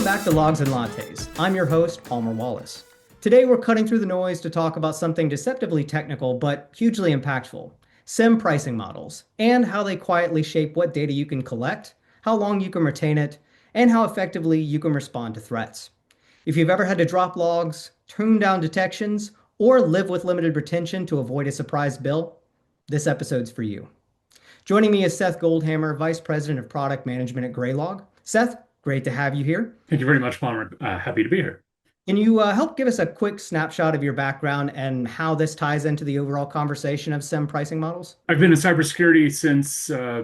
back to Logs and Lattes. I'm your host, Palmer Wallace. Today we're cutting through the noise to talk about something deceptively technical but hugely impactful: SIEM pricing models, and how they quietly shape what data you can collect, how long you can retain it, and how effectively you can respond to threats. If you've ever had to drop logs, tune down detections, or live with limited retention to avoid a surprise bill, this episode's for you. Joining me is Seth Goldhammer, Vice President of Product Management at Graylog. Seth, great to have you here. Thank you very much, Palmer. Happy to be here. Can you help give us a quick snapshot of your background and how this ties into the overall conversation of SIEM pricing models? I've been in cybersecurity since, I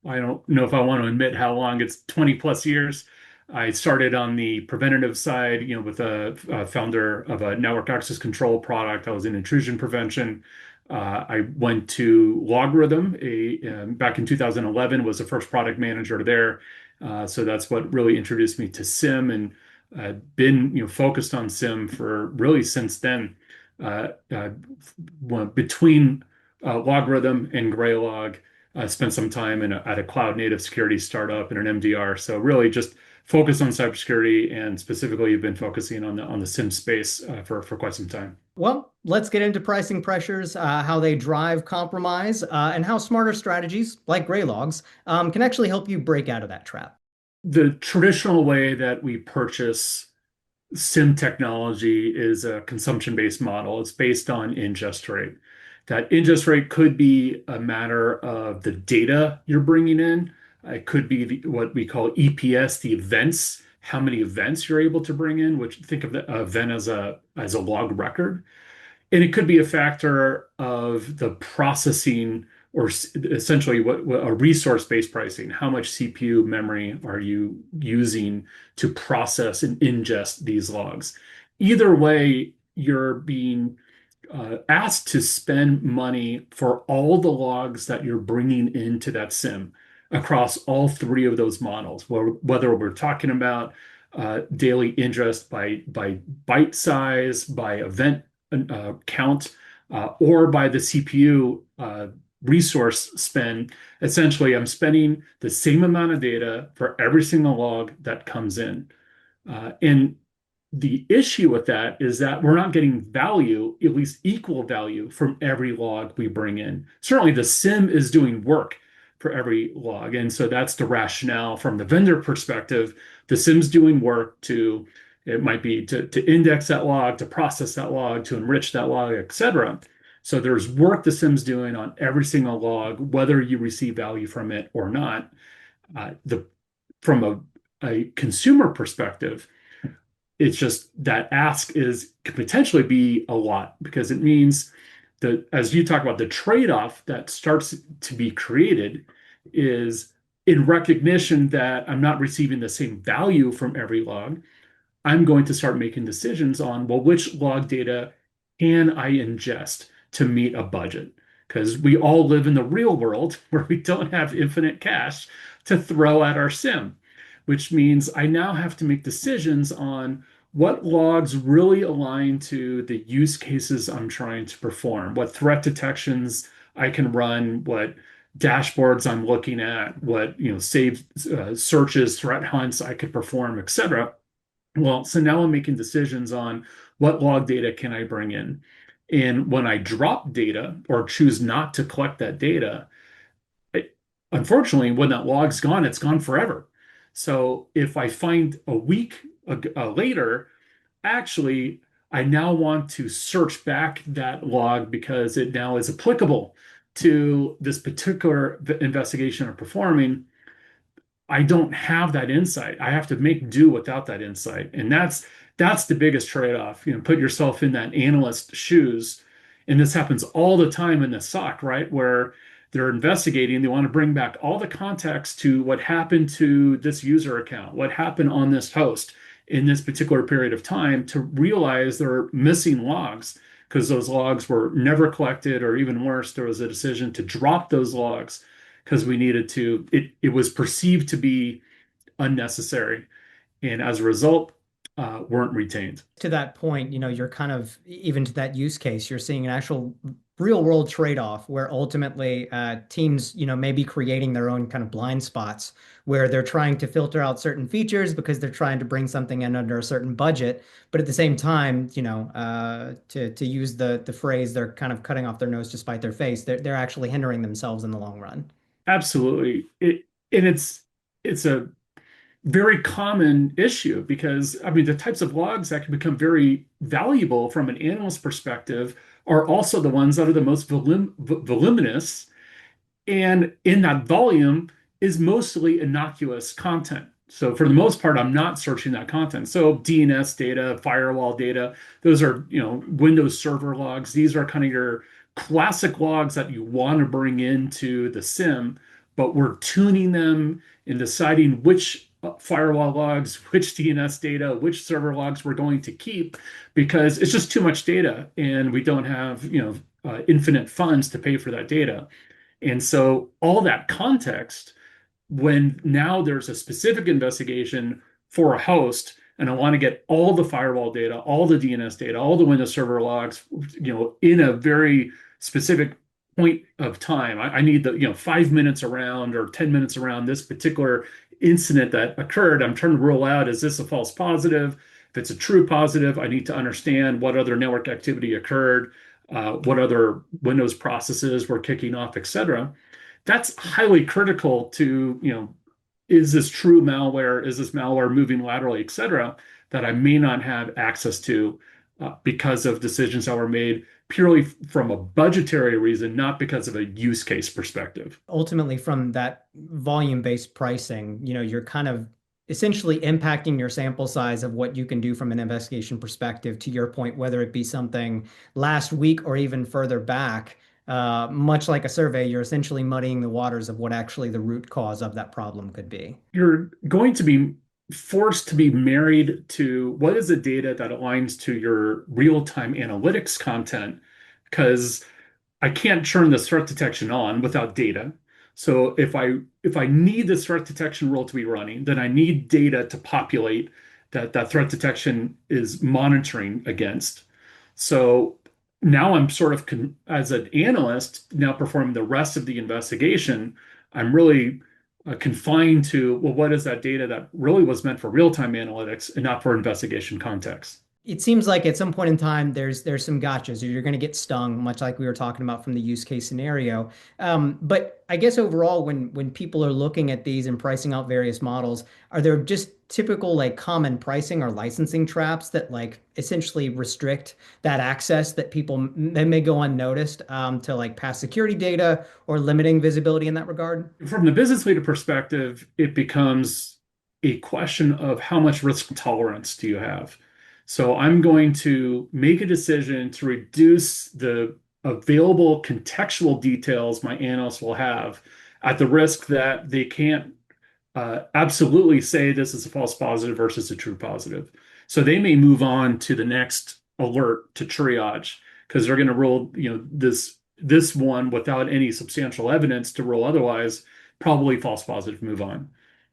don't know if I want to admit how long. It's 20 plus years. I started on the preventative side, with a founder of a network access control product. I was in intrusion prevention. I went to Logarithm back in 2011, was the first product manager there. So that's what really introduced me to SIEM, and been focused on SIEM for really since then. Between Logarithm and Graylog, spent some time at a cloud native security startup and an MDR. So really just focused on cybersecurity, and specifically you've been focusing on the SIEM space for quite some time. Well, let's get into pricing pressures, how they drive compromise, and how smarter strategies like Graylogs can actually help you break out of that trap. The traditional way that we purchase SIEM technology is a consumption-based model. It's based on ingest rate. That ingest rate could be a matter of the data you're bringing in. It could be what we call EPS, the events, how many events you're able to bring in, which think of the event as a log record. And it could be a factor of the processing, or essentially what a resource-based pricing. How much CPU memory are you using to process and ingest these logs? Either way, you're being asked to spend money for all the logs that you're bringing into that SIEM across all three of those models. Whether we're talking about daily ingest by byte size, by event count, or by the CPU resource spend. Essentially, I'm spending the same amount of data for every single log that comes in. And the issue with that is that we're not getting value, at least equal value, from every log we bring in. Certainly, the SIEM is doing work for every log. And so that's the rationale from the vendor perspective. The SIEM's doing work to, it might be to index that log, to process that log, to enrich that log, et cetera. So there's work the SIEM's doing on every single log, whether you receive value from it or not. From a consumer perspective, it's just that ask could potentially be a lot, because it means that, as you talk about, the trade-off that starts to be created is, in recognition that I'm not receiving the same value from every log, I'm going to start making decisions on, well, which log data can I ingest to meet a budget? Because we all live in the real world where we don't have infinite cash to throw at our SIEM, which means I now have to make decisions on what logs really align to the use cases I'm trying to perform, what threat detections I can run, what dashboards I'm looking at, what saved searches, threat hunts I could perform, et cetera. Well, so now I'm making decisions on what log data can I bring in. And when I drop data or choose not to collect that data, unfortunately, when that log's gone, it's gone forever. So if I find a week later, actually, I now want to search back that log because it now is applicable to this particular investigation I'm performing. I don't have that insight. I have to make do without that insight. And that's the biggest trade-off. Put yourself in that analyst's shoes. And this happens all the time in the SOC, right? Where they're investigating, they want to bring back all the context to what happened to this user account, what happened on this host in this particular period of time, to realize they're missing logs because those logs were never collected, or even worse, there was a decision to drop those logs because we needed to, it was perceived to be unnecessary. And as a result, weren't retained. To that point, you're kind of, even to that use case, you're seeing an actual real world trade-off where ultimately teams, may be creating their own kind of blind spots where they're trying to filter out certain features because they're trying to bring something in under a certain budget, but at the same time, to use the phrase, they're kind of cutting off their nose to spite their face. They're actually hindering themselves in the long run. Absolutely. And it's a very common issue because I mean the types of logs that can become very valuable from an analyst perspective are also the ones that are the most voluminous, and in that volume is mostly innocuous content. So for the most part, I'm not searching that content. So DNS data, firewall data, those are, Windows Server logs. These are kind of your classic logs that you want to bring into the SIEM, but we're tuning them and deciding which firewall logs, which DNS data, which server logs we're going to keep because it's just too much data and we don't have, infinite funds to pay for that data. And so all that context, when now there's a specific investigation for a host, and I want to get all the firewall data, all the DNS data, all the Windows Server logs, in a very specific point of time. I need the, 5 minutes around or 10 minutes around this particular incident that occurred. I'm trying to rule out, is this a false positive? If it's a true positive, I need to understand what other network activity occurred, what other Windows processes were kicking off, et cetera. That's highly critical to, is this true malware? Is this malware moving laterally, et cetera, that I may not have access to because of decisions that were made purely from a budgetary reason, not because of a use case perspective. Ultimately, from that volume-based pricing, you're kind of essentially impacting your sample size of what you can do from an investigation perspective, to your point, whether it be something last week or even further back. Much like a survey, you're essentially muddying the waters of what actually the root cause of that problem could be. You're going to be forced to be married to what is the data that aligns to your real-time analytics content, because I can't turn the threat detection on without data. So if I need this threat detection rule to be running, then I need data to populate that threat detection is monitoring against. So now I'm sort of as an analyst now performing the rest of the investigation. I'm really confined to, well, what is that data that really was meant for real-time analytics and not for investigation context? It seems like at some point in time, there's some gotchas, or you're going to get stung, much like we were talking about from the use case scenario. But I guess overall, when people are looking at these and pricing out various models, are there just typical like common pricing or licensing traps that like essentially restrict that access that that may go unnoticed to like past security data, or limiting visibility in that regard? From the business leader perspective, it becomes a question of how much risk tolerance do you have? So I'm going to make a decision to reduce the available contextual details my analysts will have at the risk that they can't absolutely say this is a false positive versus a true positive. So they may move on to the next alert to triage because they're going to rule, this one without any substantial evidence to rule otherwise, probably false positive, move on.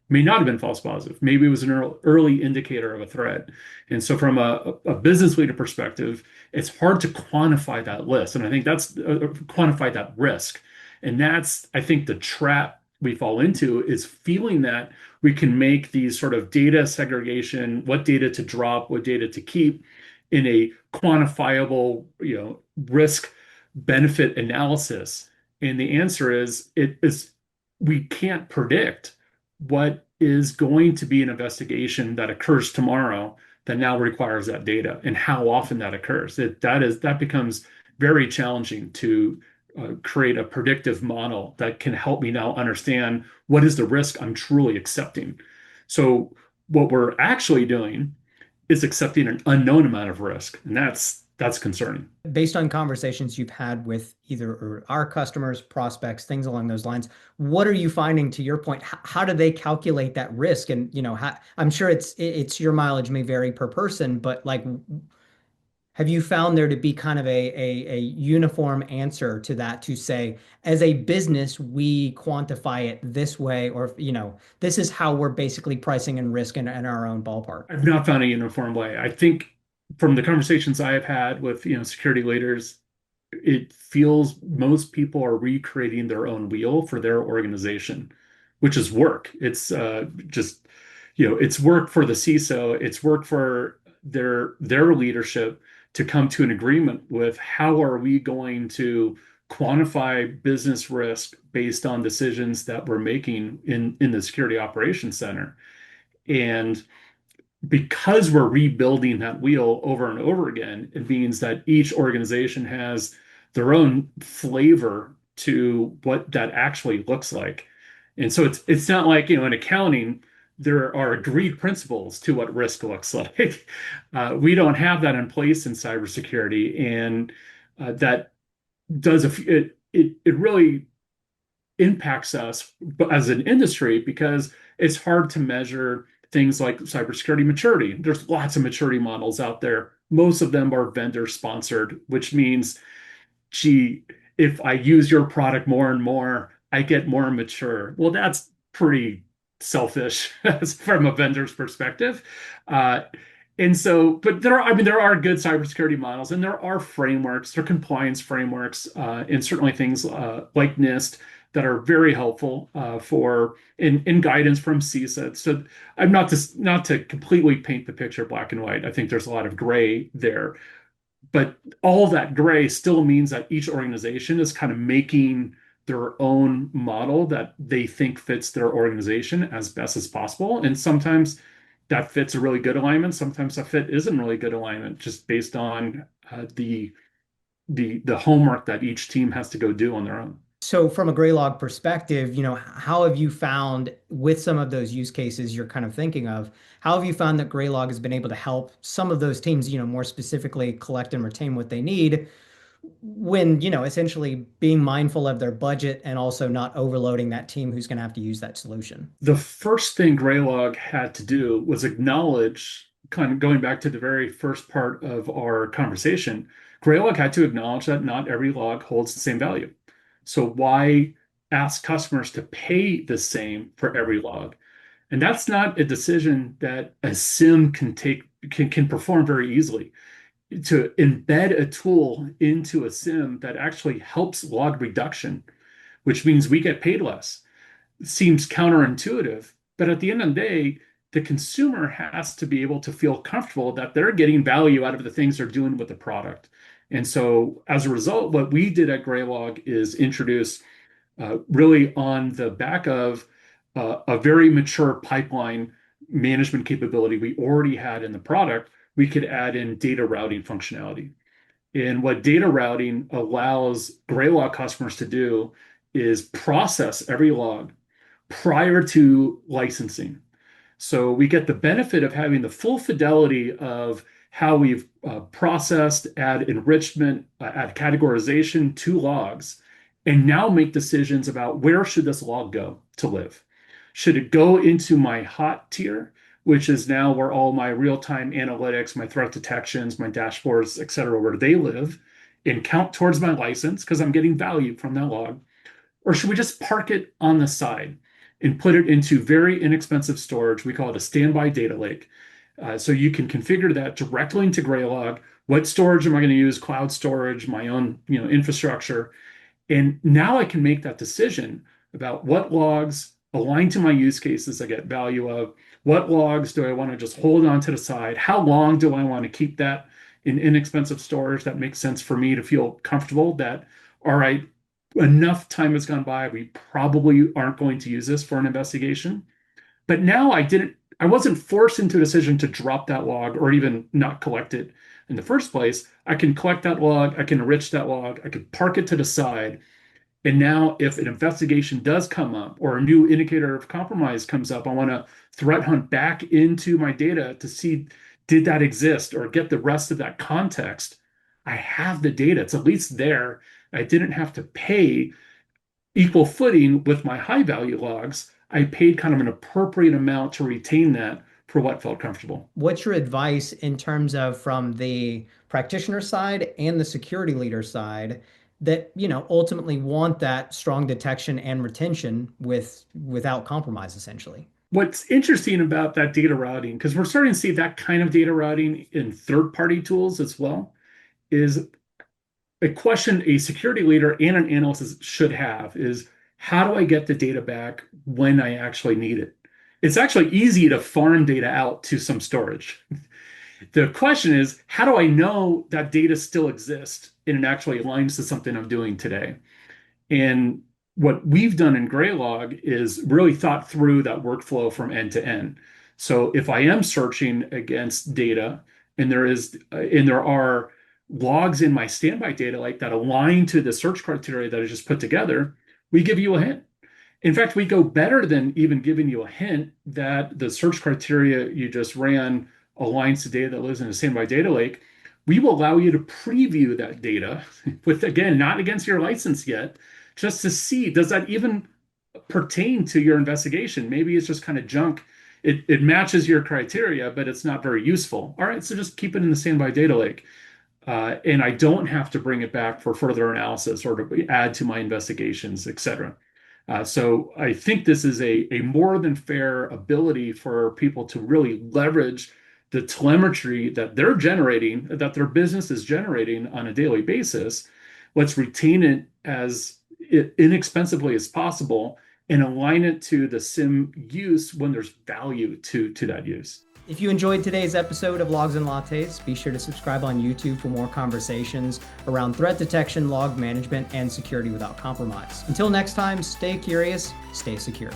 May not have been false positive. Maybe it was an early indicator of a threat. And so from a business leader perspective, it's hard to quantify that list. And I think that's quantify that risk. And that's, I think, the trap we fall into is feeling that we can make these sort of data segregation, what data to drop, what data to keep in a quantifiable, risk benefit analysis. And the answer is we can't predict what is going to be an investigation that occurs tomorrow that now requires that data and how often that occurs. That becomes very challenging to create a predictive model that can help me now understand what is the risk I'm truly accepting. So what we're actually doing is accepting an unknown amount of risk, and that's concerning. Based on conversations you've had with either our customers, prospects, things along those lines, what are you finding, to your point? How do they calculate that risk? And I'm sure it's your mileage may vary per person, but like, have you found there to be kind of a uniform answer to that, to say, as a business, we quantify it this way, or this is how we're basically pricing and risk in our own ballpark? I've not found a uniform way. I think from the conversations I have had with security leaders, it feels most people are recreating their own wheel for their organization, which is work. It's just, it's work for the CISO, it's work for their leadership to come to an agreement with how are we going to quantify business risk based on decisions that we're making in the security operations center. And because we're rebuilding that wheel over and over again, it means that each organization has their own flavor to what that actually looks like. And so it's not like, in accounting, there are agreed principles to what risk looks like. We don't have that in place in cybersecurity, and that it really impacts us as an industry because it's hard to measure things like cybersecurity maturity. There's lots of maturity models out there. Most of them are vendor sponsored, which means, gee, if I use your product more and more, I get more mature. Well, that's pretty selfish from a vendor's perspective. Uh, and so, but there are good cybersecurity models, and there are frameworks, there are compliance frameworks, and certainly things like NIST that are very helpful for in guidance from CISA. So I'm not to completely paint the picture black and white. I think there's a lot of gray there, but all that gray still means that each organization is kind of making their own model that they think fits their organization as best as possible. And sometimes that fits a really good alignment. Sometimes that fit isn't really good alignment, just based on the homework that each team has to go do on their own. So from a Graylog perspective, how have you found with some of those use cases you're kind of thinking of, how have you found that Graylog has been able to help some of those teams, more specifically collect and retain what they need when, essentially being mindful of their budget and also not overloading that team who's going to have to use that solution? The first thing Graylog had to do was acknowledge, kind of going back to the very first part of our conversation, Graylog had to acknowledge that not every log holds the same value. So why ask customers to pay the same for every log? And that's not a decision that a SIEM can perform very easily. To embed a tool into a SIEM that actually helps log reduction, which means we get paid less, seems counterintuitive. But at the end of the day, the consumer has to be able to feel comfortable that they're getting value out of the things they're doing with the product. And so as a result, what we did at Graylog is introduce, really on the back of a very mature pipeline management capability we already had in the product, we could add in data routing functionality. And what data routing allows Graylog customers to do is process every log prior to licensing. So we get the benefit of having the full fidelity of how we've processed, add enrichment, add categorization to logs, and now make decisions about where should this log go to live. Should it go into my hot tier, which is now where all my real-time analytics, my threat detections, my dashboards, et cetera, where they live, and count towards my license because I'm getting value from that log? Or should we just park it on the side and put it into very inexpensive storage? We call it a standby data lake. So you can configure that directly into Graylog. What storage am I going to use? Cloud storage, my own, infrastructure. And now I can make that decision about what logs align to my use cases I get value of. What logs do I want to just hold on to the side? How long do I want to keep that in inexpensive storage that makes sense for me to feel comfortable that, all right, enough time has gone by. We probably aren't going to use this for an investigation. But now I wasn't forced into a decision to drop that log or even not collect it in the first place. I can collect that log, I can enrich that log, I can park it to the side. And now, if an investigation does come up or a new indicator of compromise comes up, I want to threat hunt back into my data to see, did that exist, or get the rest of that context. I have the data, it's at least there. I didn't have to pay equal footing with my high value logs. I paid kind of an appropriate amount to retain that for what felt comfortable. What's your advice in terms of from the practitioner side and the security leader side that, ultimately want that strong detection and retention without compromise, essentially? What's interesting about that data routing, because we're starting to see that kind of data routing in third-party tools as well, is a question a security leader and an analyst should have is, how do I get the data back when I actually need it? It's actually easy to farm data out to some storage. The question is, how do I know that data still exists and it actually aligns to something I'm doing today? And what we've done in Graylog is really thought through that workflow from end to end. So if I am searching against data and there are logs in my standby data like that align to the search criteria that I just put together, we give you a hint. In fact, we go better than even giving you a hint that the search criteria you just ran aligns to data that lives in a standby data lake. We will allow you to preview that data with, again, not against your license yet, just to see, does that even pertain to your investigation? Maybe it's just kind of junk. It matches your criteria, but it's not very useful. All right, so just keep it in the standby data lake. And I don't have to bring it back for further analysis or to add to my investigations, et cetera. So I think this is a more than fair ability for people to really leverage the telemetry that they're generating, that their business is generating on a daily basis. Let's retain it as inexpensively as possible and align it to the SIEM use when there's value to that use. If you enjoyed today's episode of Logs and Lattes, be sure to subscribe on YouTube for more conversations around threat detection, log management, and security without compromise. Until next time, stay curious, stay secure.